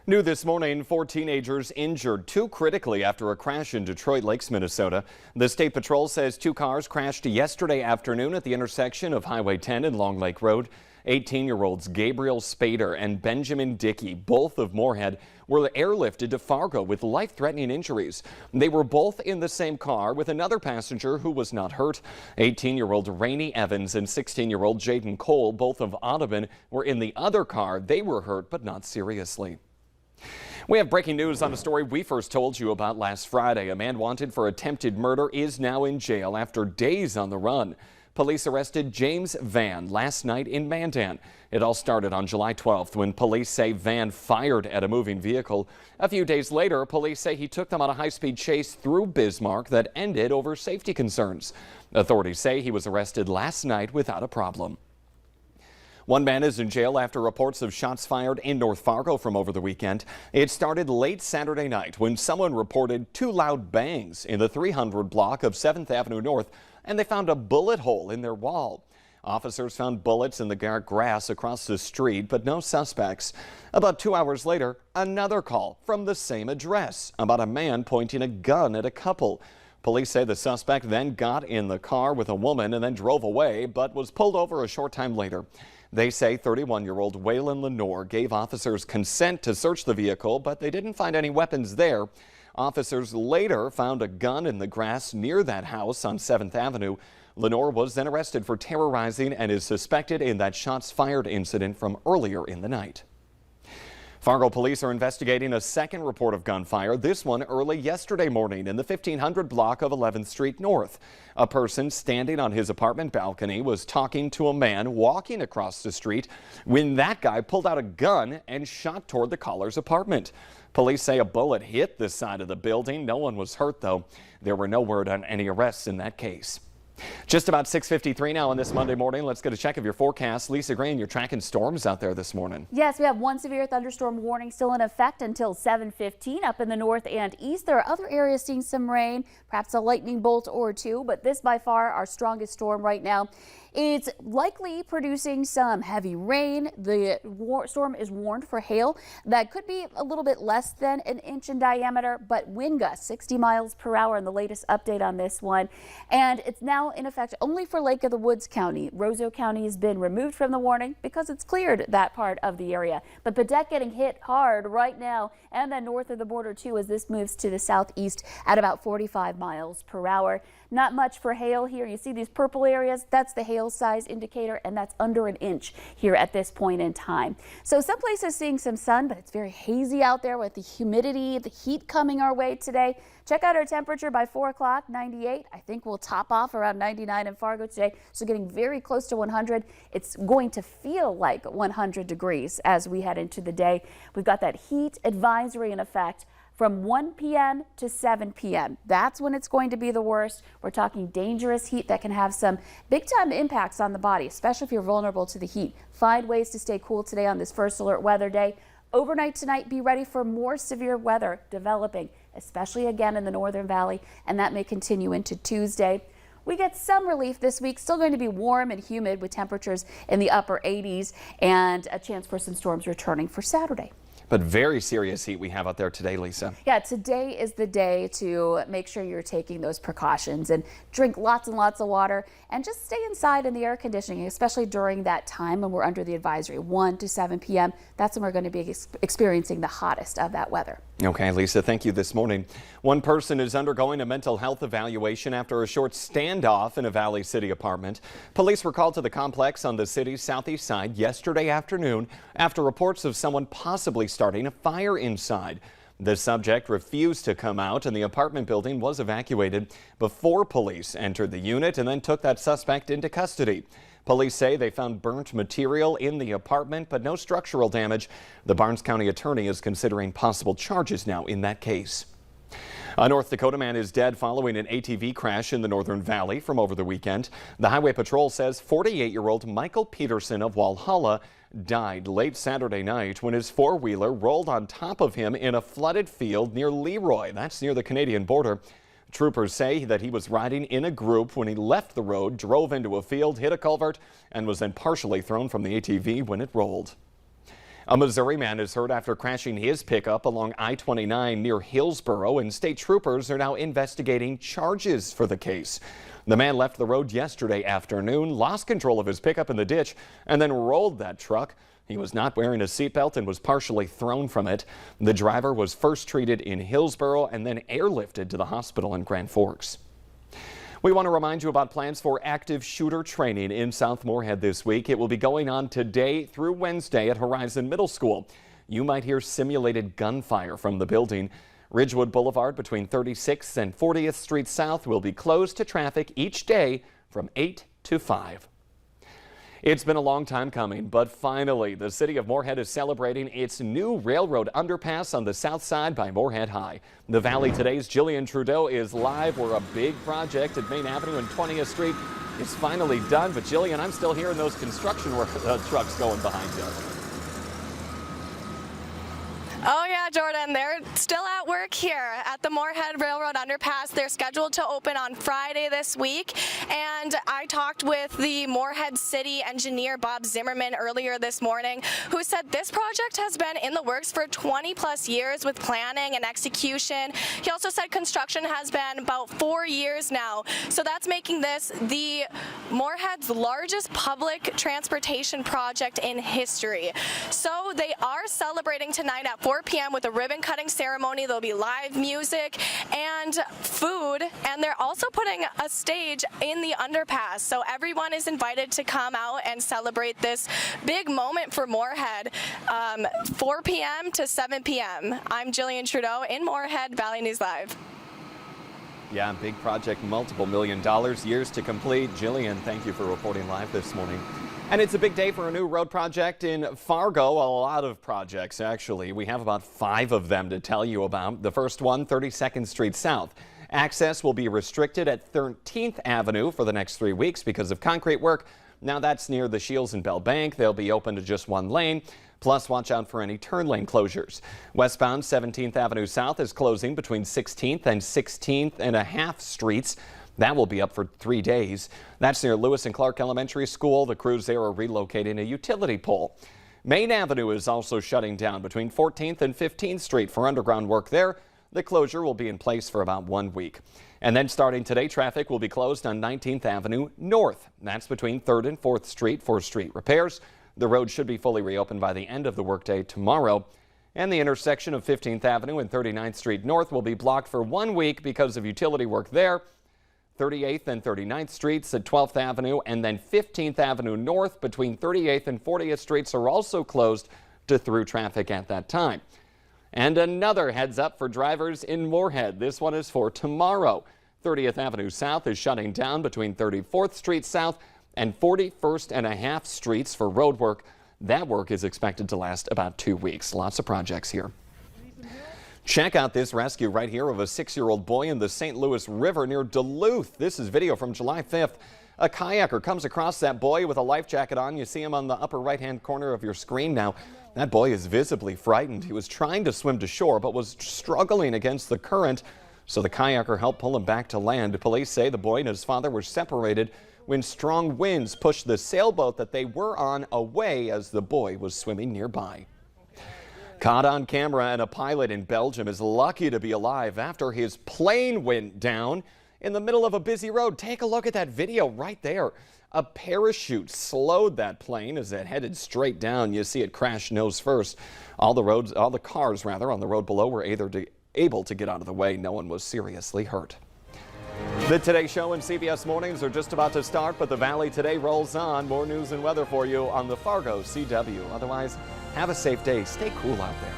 New this morning, 4 teenagers injured, 2 critically after a crash in Detroit Lakes, Minnesota. The State Patrol says 2 cars crashed yesterday afternoon at the intersection of Highway 10 and Long Lake Road. 18-year-olds Gabriel Spader and Benjamin Dickey, both of Moorhead, were airlifted to Fargo with life-threatening injuries. They were both in the same car with another passenger who was not hurt. 18-year-old Rainey Evans and 16-year-old Jaden Cole, both of Audubon, were in the other car. They were hurt, but not seriously. We have breaking news on a story we first told you about last Friday. A man wanted for attempted murder is now in jail after days on the run. Police arrested James Van last night in Mandan. It all started on July 12th when police say Van fired at a moving vehicle. A few days later, police say he took them on a high-speed chase through Bismarck that ended over safety concerns. Authorities say he was arrested last night without a problem. One man is in jail after reports of shots fired in North Fargo from over the weekend. It started late Saturday night when someone reported 2 loud bangs in the 300 block of 7th Avenue North, and they found a bullet hole in their wall. Officers found bullets in the grass across the street, but no suspects. About 2 hours later, another call from the same address about a man pointing a gun at a couple. Police say the suspect then got in the car with a woman and then drove away, but was pulled over a short time later. They say 31-year-old Waylon Lenore gave officers consent to search the vehicle, but they didn't find any weapons there. Officers later found a gun in the grass near that house on 7th Avenue. Lenore was then arrested for terrorizing and is suspected in that shots fired incident from earlier in the night. Fargo police are investigating a second report of gunfire, this one early yesterday morning in the 1500 block of 11th Street North. A person standing on his apartment balcony was talking to a man walking across the street when that guy pulled out a gun and shot toward the caller's apartment. Police say a bullet hit the side of the building. No one was hurt, though. There were no word on any arrests in that case. Just about 6:53 now on this Monday morning. Let's get a check of your forecast. Lisa Green, you're tracking storms out there this morning. Yes, we have one severe thunderstorm warning still in effect until 7:15 up in the north and east. There are other areas seeing some rain, perhaps a lightning bolt or 2, but this by far our strongest storm right now. It's likely producing some heavy rain. The storm is warned for hail that could be a little bit less than 1 inch in diameter, but wind gusts 60 miles per hour in the latest update on this one. And it's now in effect only for Lake of the Woods County. Roseau County has been removed from the warning because it's cleared that part of the area. But Badette getting hit hard right now, and then north of the border too as this moves to the southeast at about 45 miles per hour. Not much for hail here. You see these purple areas? That's the hail size indicator, and that's under 1 inch here at this point in time. So some places seeing some sun, but it's very hazy out there with the humidity, the heat coming our way today. Check out our temperature by 4 o'clock, 98. I think we'll top off around 99 in Fargo today, so getting very close to 100. It's going to feel like 100 degrees as we head into the day. We've got that heat advisory in effect from 1 p.m. to 7 p.m. That's when it's going to be the worst. We're talking dangerous heat that can have some big-time impacts on the body, especially if you're vulnerable to the heat. Find ways to stay cool today on this first alert weather day. Overnight tonight, be ready for more severe weather developing, especially again in the Northern Valley, and that may continue into Tuesday. We get some relief this week, still going to be warm and humid with temperatures in the upper 80s and a chance for some storms returning for Saturday. But very serious heat we have out there today, Lisa. Yeah, today is the day to make sure you're taking those precautions and drink lots and lots of water and just stay inside in the air conditioning, especially during that time when we're under the advisory, 1 to 7 p.m. That's when we're going to be experiencing the hottest of that weather. Okay, Lisa, thank you this morning. One person is undergoing a mental health evaluation after a short standoff in a Valley City apartment. Police were called to the complex on the city's southeast side yesterday afternoon after reports of someone possibly starting a fire inside. The subject refused to come out and the apartment building was evacuated before police entered the unit and then took that suspect into custody. Police say they found burnt material in the apartment, but no structural damage. The Barnes County attorney is considering possible charges now in that case. A North Dakota man is dead following an ATV crash in the Northern Valley from over the weekend. The Highway Patrol says 48-year-old Michael Peterson of Walhalla died late Saturday night when his four-wheeler rolled on top of him in a flooded field near Leroy. That's near the Canadian border. Troopers say that he was riding in a group when he left the road, drove into a field, hit a culvert, and was then partially thrown from the ATV when it rolled. A Missouri man is hurt after crashing his pickup along I-29 near Hillsboro, and state troopers are now investigating charges for the case. The man left the road yesterday afternoon, lost control of his pickup in the ditch, and then rolled that truck. He was not wearing a seatbelt and was partially thrown from it. The driver was first treated in Hillsboro and then airlifted to the hospital in Grand Forks. We want to remind you about plans for active shooter training in South Moorhead this week. It will be going on today through Wednesday at Horizon Middle School. You might hear simulated gunfire from the building. Ridgewood Boulevard between 36th and 40th Street South will be closed to traffic each day from 8 to 5. It's been a long time coming, but finally, the city of Moorhead is celebrating its new railroad underpass on the south side by Moorhead High. The Valley Today's Jillian Trudeau is live where a big project at Main Avenue and 20th Street is finally done. But Jillian, I'm still hearing those construction trucks going behind you. Oh yeah, Jordan, they're still at work here at the Moorhead Railroad Underpass. They're scheduled to open on Friday this week, and I talked with the Moorhead City engineer Bob Zimmerman earlier this morning, who said this project has been in the works for 20 plus years with planning and execution. He also said construction has been about 4 years now, so that's making this the Moorhead's largest public transportation project in history. So they are celebrating tonight at 4 p.m. with a ribbon cutting ceremony. There'll be live music and food, and they're also putting a stage in the underpass. So everyone is invited to come out and celebrate this big moment for Moorhead. 4 p.m. to 7 p.m. I'm Jillian Trudeau in Moorhead, Valley News Live. Yeah, big project, multiple $1 million, years to complete. Jillian, thank you for reporting live this morning. And it's a big day for a new road project in Fargo. A lot of projects, actually. We have about 5 of them to tell you about. The first one, 32nd Street South. Access will be restricted at 13th Avenue for the next 3 weeks because of concrete work. Now that's near the Shields and Bell Bank. They'll be open to just one lane. Plus, watch out for any turn lane closures. Westbound 17th Avenue South is closing between 16th and 16th and a half streets. That will be up for 3 days. That's near Lewis and Clark Elementary School. The crews there are relocating a utility pole. Main Avenue is also shutting down between 14th and 15th Street for underground work there. The closure will be in place for about 1 week. And then starting today, traffic will be closed on 19th Avenue North. That's between 3rd and 4th Street for street repairs. The road should be fully reopened by the end of the workday tomorrow. And the intersection of 15th Avenue and 39th Street North will be blocked for 1 week because of utility work there. 38th and 39th Streets at 12th Avenue and then 15th Avenue North between 38th and 40th Streets are also closed to through traffic at that time. And another heads up for drivers in Moorhead. This one is for tomorrow. 30th Avenue South is shutting down between 34th Street South and 41st and a half Streets for road work. That work is expected to last about 2 weeks. Lots of projects here. Check out this rescue right here of a 6-year-old boy in the St. Louis River near Duluth. This is video from July 5th. A kayaker comes across that boy with a life jacket on. You see him on the upper right-hand corner of your screen now. That boy is visibly frightened. He was trying to swim to shore but was struggling against the current, so the kayaker helped pull him back to land. Police say the boy and his father were separated when strong winds pushed the sailboat that they were on away as the boy was swimming nearby. Caught on camera, and a pilot in Belgium is lucky to be alive after his plane went down in the middle of a busy road. Take a look at that video right there. A parachute slowed that plane as it headed straight down. You see it crash nose first. All the cars on the road below were able to get out of the way. No one was seriously hurt. The Today Show and CBS Mornings are just about to start, but the Valley Today rolls on. More news and weather for you on the Fargo CW. Otherwise, have a safe day. Stay cool out there.